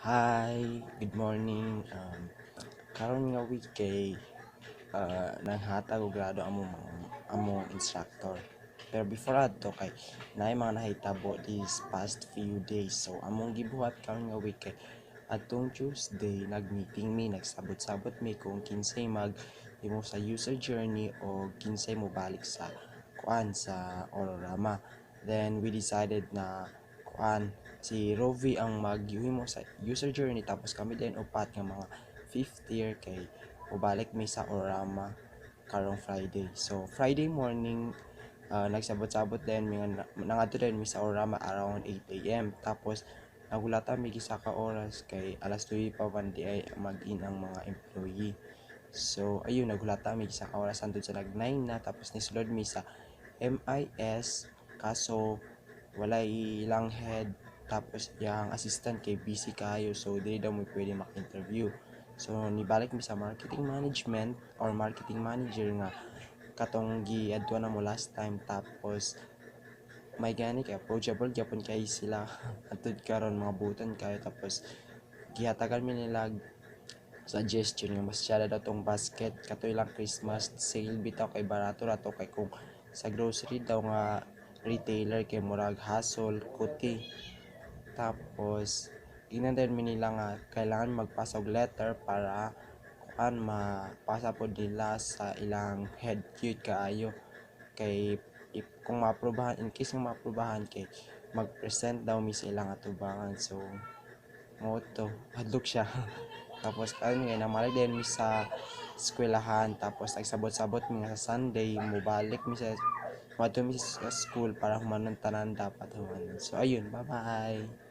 Hi, good morning. Karon nga week kay nanghatag og grado among instructor. Pero before adto kay naay mga nahitabo these past few days. So among gibuhat karon nga week kay atong Tuesday nag-meeting mi, nagsabot-sabot mi kung kinsay mag imo sa user journey o kinsay mo balik sa sa Ororama. Then we decided na si Rovi ang mo sa user journey tapos kami din upat nga mga fifth year kay ubalik mi sa Orama karong Friday. So Friday morning nagsabot-sabot din mi nangadto din mi sa Orama around 8 AM. Tapos nagulata mi gisa ka oras kay alas 2 pa man di ay mag-in ang mga employee. So ayun nagulata mi gisa ka oras andun sa nag 9 na tapos nisulod mi sa MIS kaso walay ilang head tapos yang assistant kay busy kayo so dili daw mo pwede mak-interview. So nibalik mi sa marketing management or marketing manager nga katong giadto na mo last time tapos may gani kay approachable gyapon kay sila atud karon mga buton kayo tapos gihatagan mi nila suggestion nga mas syada daw tong basket katoy lang Christmas sale bitaw kay barato ra to kay kung sa grocery daw nga retailer kay murag hasol kuti. Tapos ginandan mi nila nga kailangan magpasa og letter para mapasa pod nila sa ilang head cute kaayo kay kung maaprubahan in case nga maaprubahan kay mag-present daw mi sa ilang atubangan. So mo to hadlok siya. Tapos ayun nga namalig din mi sa eskwelahan tapos nagsabot-sabot mi nga sa Sunday mobalik mi sa madto mi sa school para humanon tanan dapat humanon. So ayun, bye bye.